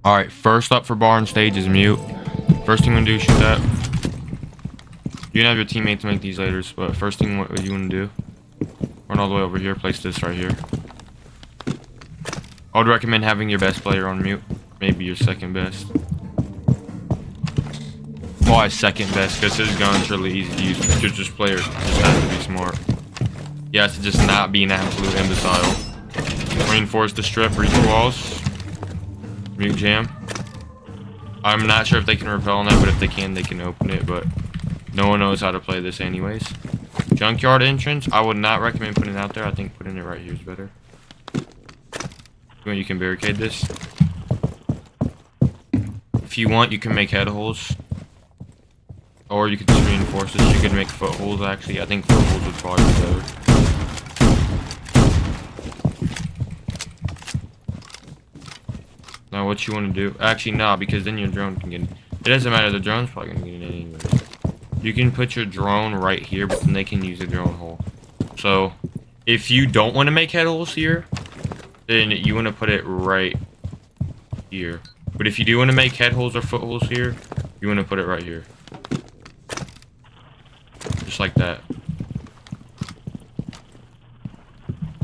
All right, first up for barn stage is mute. First thing I'm gonna do is shoot that. You can have your teammates make these later, but first thing what you want to do, run all the way over here, place this right here. I would recommend having your best player on mute, maybe your second best. Why second best? Because his gun's really easy to use. Just player just has to be smart. He has to just not be an absolute imbecile. Reinforce the strip, breach the walls. Mute jam. I'm not sure if they can repel on that, but if they can open it, but no one knows how to play this anyways. Junkyard entrance, I would not recommend putting it out there. I think putting it right here is better. You can barricade this. If you want, you can make head holes. Or you could just reinforce this. You could make footholes, actually. I think footholes would probably be better. Now, what you want to do... Actually, nah, because then your drone can get in. It doesn't matter. The drone's probably going to get in anyway. You can put your drone right here, but then they can use the drone hole. So, if you don't want to make head holes here, then you want to put it right here. But if you do want to make head holes or footholes here, you want to put it right here. Just like that.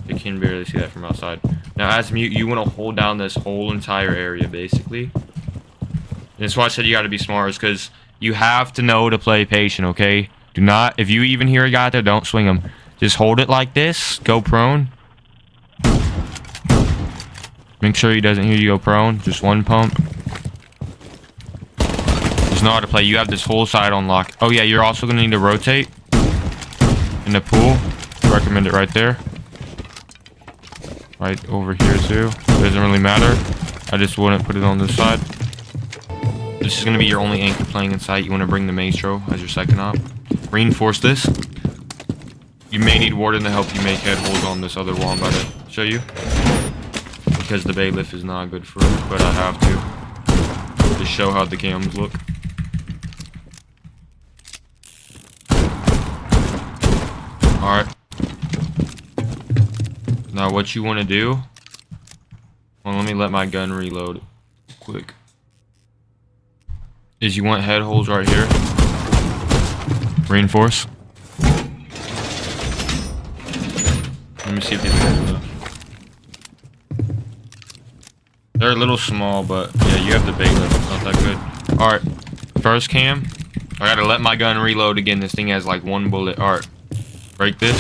You can barely see that from outside. Now as mute, you want to hold down this whole entire area, basically. And that's why I said you got to be smart, is because you have to know to play patient, okay? Do not, if you even hear a guy out there, don't swing him. Just hold it like this, go prone. Make sure he doesn't hear you go prone. Just one pump. Just know how to play. You have this whole side on lock. Oh yeah, you're also going to need to rotate in the pool. Recommend it right there. Right over here too. It doesn't really matter. I just wouldn't put it on this side. This is going to be your only anchor playing in sight. You want to bring the maestro as your second op. Reinforce this. You may need warden to help you make head holes on this other wall I'm about to show you. Because the bailiff is not good for it, but I have to show how the cams look. Alright. Now what you want to do... Well, let me let my gun reload quick. Is you want head holes right here. Reinforce. Let me see if these are enough. They're a little small, but yeah, you have the bailiff. It's not that good. Alright. First cam. I gotta let my gun reload again. This thing has like one bullet. Alright. Break this.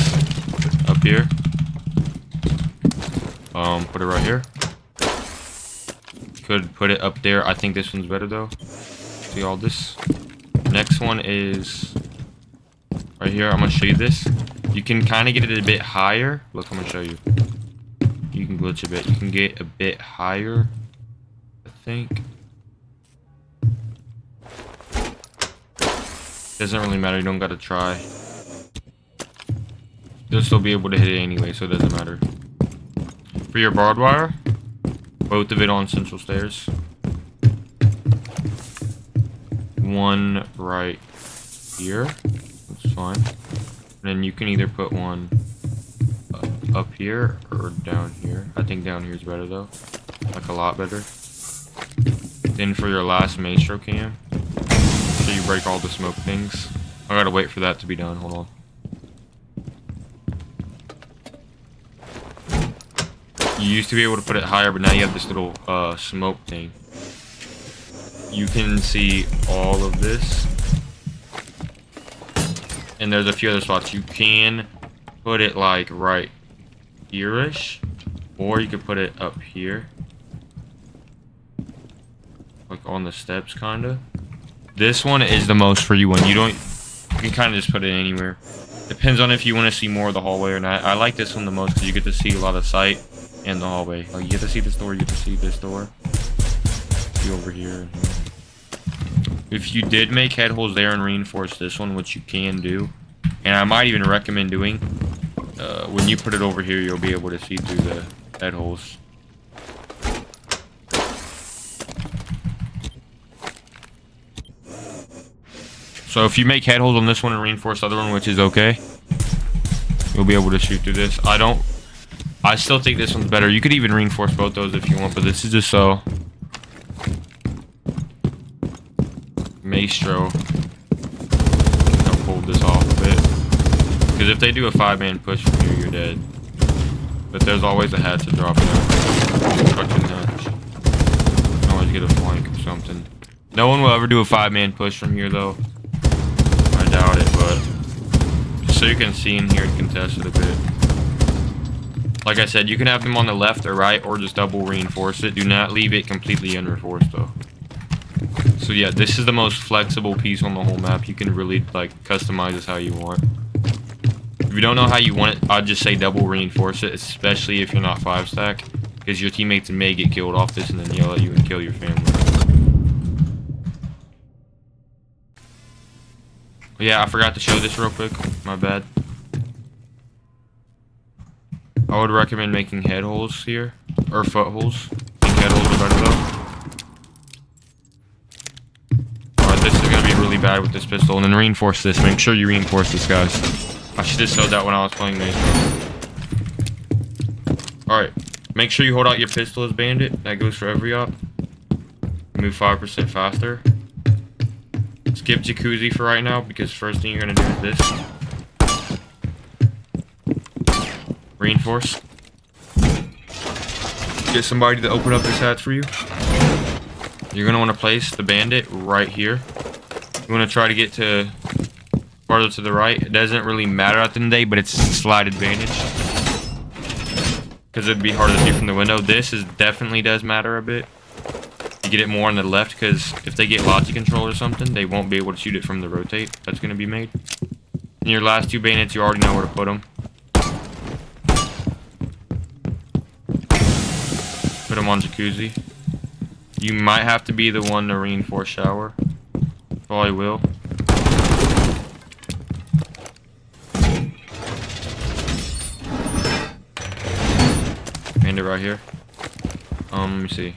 Up here. Put it right here. Could put it up there. I think this one's better though. See all this? Next one is right here. I'm gonna show you this. You can kind of get it a bit higher. Look, I'm gonna show you. You can glitch a bit. You can get a bit higher, I think. Doesn't really matter. You don't gotta try. You'll still be able to hit it anyway, so it doesn't matter. For your barbed wire, both of it on central stairs. One right here. That's fine. And then you can either put one up here or down here. I think down here is better though. Like a lot better. Then for your last maestro cam, so you break all the smoke things. I gotta wait for that to be done. Hold on. You used to be able to put it higher, but now you have this little smoke thing. You can see all of this. And there's a few other spots. You can put it like right here-ish. Or you could put it up here. Like on the steps, kinda. This one is the most for you one. You can kind of just put it anywhere. Depends on if you want to see more of the hallway or not. I like this one the most because you get to see a lot of sight in the hallway. Like you get to see this door, you get to see this door. See over here. If you did make head holes there and reinforce this one, which you can do, and I might even recommend doing, when you put it over here, you'll be able to see through the head holes. So if you make head holes on this one and reinforce the other one, which is okay, you'll be able to shoot through this. I still think this one's better. You could even reinforce both those if you want, but this is just so Maestro. I'll hold this off a bit. Because if they do a 5-man push from here, you're dead. But there's always a hatch to drop down. Construction hatch. You can always get a flank or something. No one will ever do a 5-man push from here, though. I doubt it, but just so you can see in here and contest it a bit. Like I said, you can have them on the left or right, or just double reinforce it. Do not leave it completely unreinforced, though. So yeah, this is the most flexible piece on the whole map. You can really like customize this how you want. If you don't know how you want it, I'd just say double reinforce it, especially if you're not 5-stack, because your teammates may get killed off this and then yell at you and kill your family. But yeah, I forgot to show this real quick. My bad. I would recommend making head holes here, or foot holes. I think head holes are better though. Alright, this is gonna be really bad with this pistol, and then reinforce this. Make sure you reinforce this, guys. I should have showed that when I was playing Maestro. Alright, make sure you hold out your pistol as bandit. That goes for every op. Move 5% faster. Skip jacuzzi for right now, because first thing you're gonna do is this. Reinforce. Get somebody to open up this hatch for you. You're gonna want to place the bandit right here. You want to try to get to farther to the right. It doesn't really matter at the end of the day, but it's a slight advantage because it'd be hard to see from the window. This definitely does matter a bit. You get it more on the left, because if they get logic control or something, they won't be able to shoot it from the rotate that's going to be made. And your last 2 bandits, you already know where to put them. Put them on jacuzzi. You might have to be the one to reinforce shower. Probably will. Bandit right here. Let me see.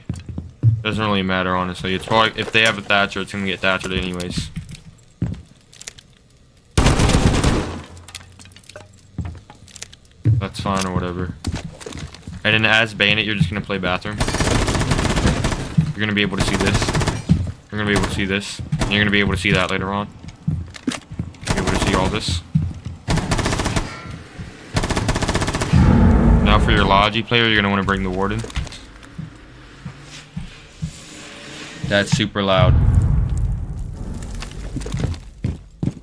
Doesn't really matter, honestly. It's probably, if they have a thatcher, it's gonna get thatchered anyways. That's fine or whatever. And then as bandit, you're just gonna play bathroom. You're gonna be able to see this. You're gonna be able to see this. And you're gonna be able to see that later on. You're able to see all this. Now for your Logi player, you're gonna want to bring the warden. That's super loud.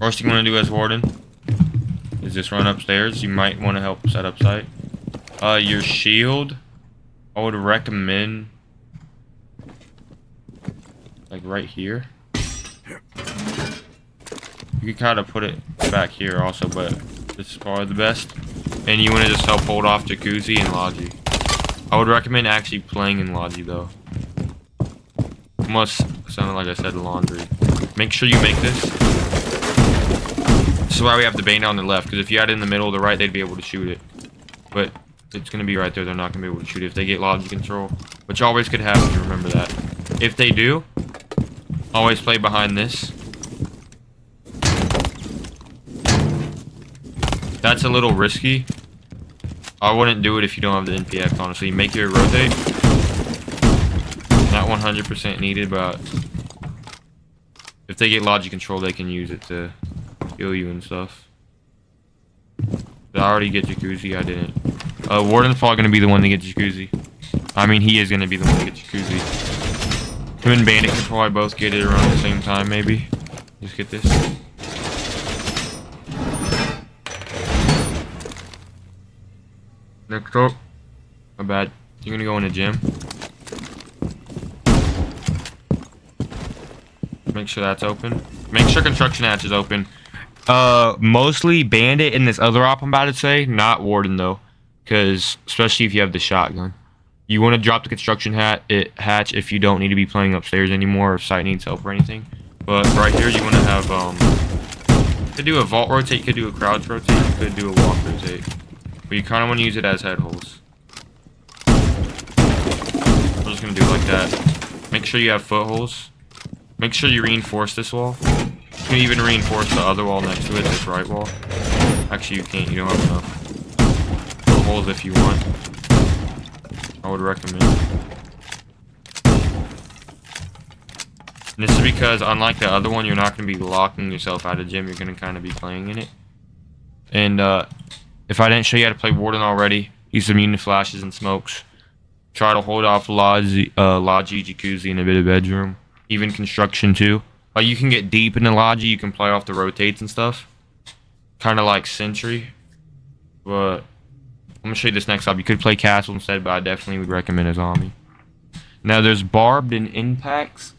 First thing you want to do as warden is just run upstairs. You might want to help set up site. Your shield, I would recommend like right here. You can kind of put it back here also, but this is probably the best. And you want to just help hold off jacuzzi and Logi. I would recommend actually playing in Logi though. Almost sounded like I said laundry. Make sure you make this. This is why we have the bandit on the left, because if you had it in the middle or the right, they'd be able to shoot it. But it's going to be right there. They're not going to be able to shoot it if they get Logi control, which always could happen. You remember that. If they do, always play behind this. That's a little risky. I wouldn't do it if you don't have the NPX, honestly. Make your rotate. Not 100% needed, but if they get Logi control, they can use it to kill you and stuff. Did I already get jacuzzi? I didn't. Warden's probably going to be the one to get jacuzzi. I mean, he is going to be the one to get jacuzzi. Him and bandit can probably both get it around the same time, maybe. Just get this. Next up. My bad. You're going to go in the gym. Make sure that's open. Make sure construction hatch is open. Mostly bandit in this other op I'm about to say, not warden though, because especially if you have the shotgun, you want to drop the construction hatch if you don't need to be playing upstairs anymore, or if site needs help or anything. But right here you want to have you could do a vault rotate, you could do a crouch rotate, you could do a walk rotate, but you kind of want to use it as head holes. I'm just gonna do it like that. Make sure you have footholes. Make sure you reinforce this wall. You can even reinforce the other wall next to it, this right wall. Actually, you can't. You don't have enough. Footholes if you want. I would recommend. And this is because, unlike the other one, you're not going to be locking yourself out of gym. You're going to kind of be playing in it. And if I didn't show you how to play Warden already, use immune to flashes and smokes. Try to hold off Logi, Jacuzzi, and a bit of bedroom. Even construction too. Like you can get deep into Logi, you can play off the rotates and stuff. Kind of like Sentry. But I'm going to show you this next up. You could play Castle instead, but I definitely would recommend Azami. Now there's Barbed and Impacts.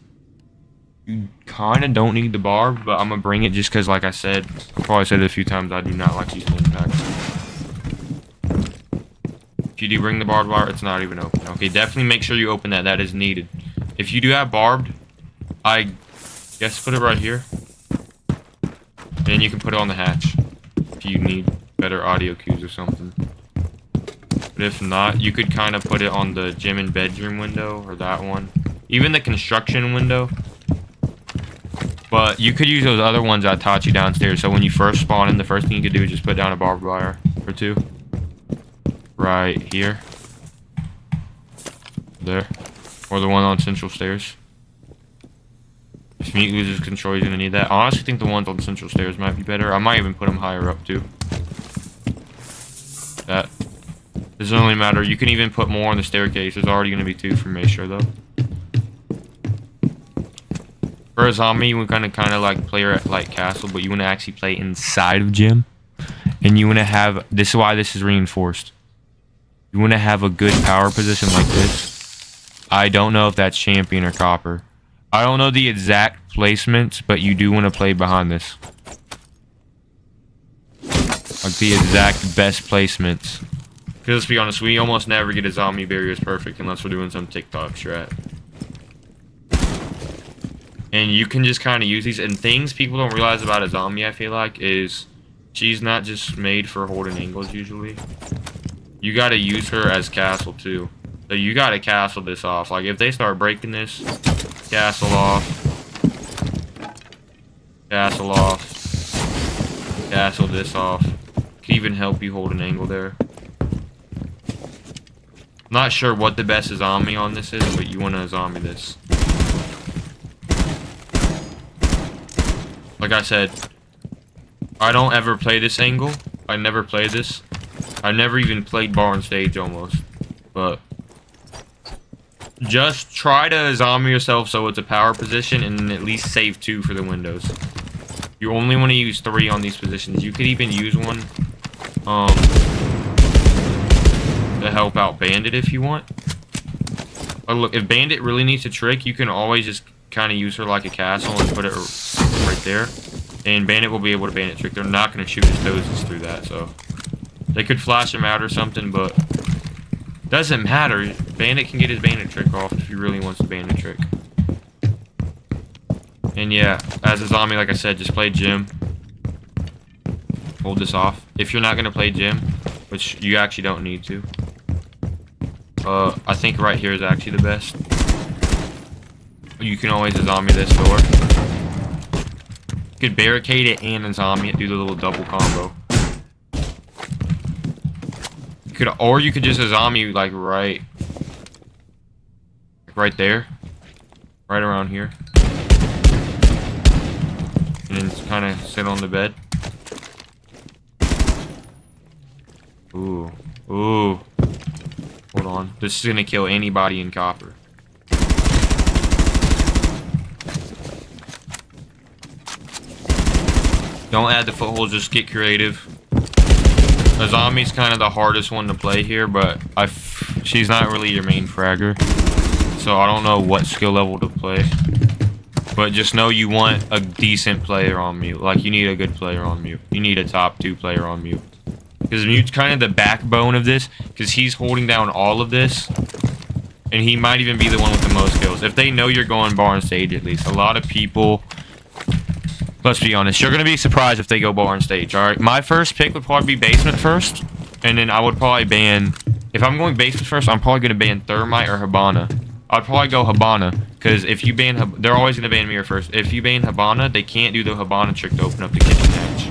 You kind of don't need the Barbed, but I'm going to bring it just because, like I said, I've probably said it a few times, I do not like using Impacts. If you do bring the barbed wire, it's not even open. Okay, definitely make sure you open that. That is needed. If you do have barbed, I guess put it right here. And you can put it on the hatch if you need better audio cues or something. But if not, you could kind of put it on the gym and bedroom window or that one. Even the construction window. But you could use those other ones I taught you downstairs. So when you first spawn in, the first thing you could do is just put down a barbed wire or two. Right here. There. Or the one on central stairs. If Mute loses control, he's going to need that. I honestly think the ones on central stairs might be better. I might even put them higher up too. That. Doesn't really matter. You can even put more on the staircase. There's already going to be 2 for Maysure though. For a zombie, you want to kind of like play like Castle, but you want to actually play inside of gym. And you want to have, this is why this is reinforced. You want to have a good power position like this. I don't know if that's champion or copper. I don't know the exact placements, but you do want to play behind this. Like the exact best placements. Because let's be honest, we almost never get a zombie barriers perfect unless we're doing some TikTok strat. And you can just kind of use these. And things people don't realize about a zombie, I feel like, is she's not just made for holding angles usually. You got to use her as castle too. So you got to castle this off. Like if they start breaking this, castle off. Castle off. Castle this off. Can even help you hold an angle there. Not sure what the best zombie on this is, but you want to zombie this. Like I said, I don't ever play this angle. I never play this. I never even played bar on stage almost. But just try to zombie yourself so it's a power position and at least save 2 for the windows. You only want to use 3 on these positions. You could even use one to help out Bandit if you want. But look, if Bandit really needs a trick, you can always just kind of use her like a castle and put it right there. And Bandit will be able to Bandit trick. They're not going to shoot his dozens through that, so they could flash him out or something, but doesn't matter. Bandit can get his Bandit trick off if he really wants the Bandit trick. And yeah, as a zombie, like I said, just play gym. Hold this off. If you're not going to play gym, which you actually don't need to. I think right here is actually the best. You can always zombie this door. You could barricade it and zombie it, do the little double combo. Or you could just zombie like right there, right around here, and then kind of sit on the bed. Ooh, ooh. Hold on. This is gonna kill anybody in copper. Don't add the footholds. Just get creative. A zombie's kind of the hardest one to play here, but she's not really your main fragger. So I don't know what skill level to play. But just know you want a decent player on mute. Like, you need a good player on mute. You need a top 2 player on mute. Because mute's kind of the backbone of this. Because he's holding down all of this. And he might even be the one with the most kills. If they know you're going bar on stage, at least. A lot of people... Let's be honest, you're going to be surprised if they go bar on stage, alright? My first pick would probably be basement first, and then I would probably ban... If I'm going basement first, I'm probably going to ban Thermite or Hibana. I'd probably go Hibana, because if you ban... They're always going to ban Mirror first. If you ban Hibana, they can't do the Hibana trick to open up the kitchen hatch.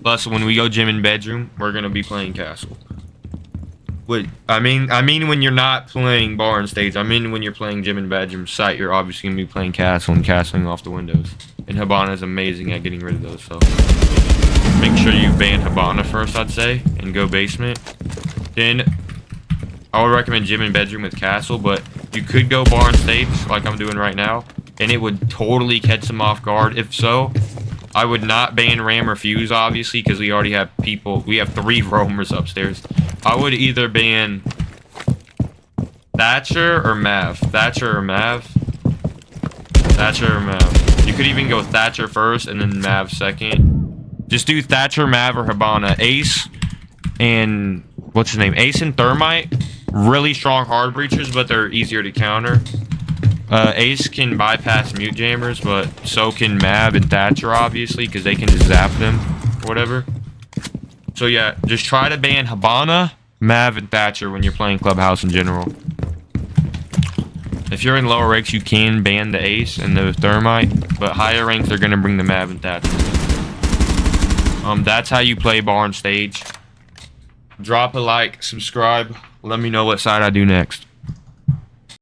Plus, when we go gym and bedroom, we're going to be playing Castle. Wait, I mean when you're not playing bar and stage. I mean when you're playing gym and bedroom site, you're obviously gonna be playing castle and castling off the windows. And Habana is amazing at getting rid of those. So make sure you ban Habana first, I'd say, and go basement. Then I would recommend gym and bedroom with castle, but you could go bar and stage like I'm doing right now, and it would totally catch them off guard. If so, I would not ban ram or fuse, obviously, because we already have people. We have 3 roamers upstairs. I would either ban Thatcher or Mav. Thatcher or Mav. Thatcher or Mav. You could even go Thatcher first and then Mav second. Just do Thatcher, Mav, or Habana. Ace and what's his name? Ace and Thermite. Really strong hard breachers, but they're easier to counter. Ace can bypass mute jammers, but so can Mav and Thatcher, obviously, because they can just zap them or whatever. So yeah, just try to ban Habana, Mav, and Thatcher when you're playing Clubhouse in general. If you're in lower ranks, you can ban the Ace and the Thermite, but higher ranks, they're going to bring the Mav and Thatcher. That's how you play bar and stage. Drop a like, subscribe, let me know what side I do next.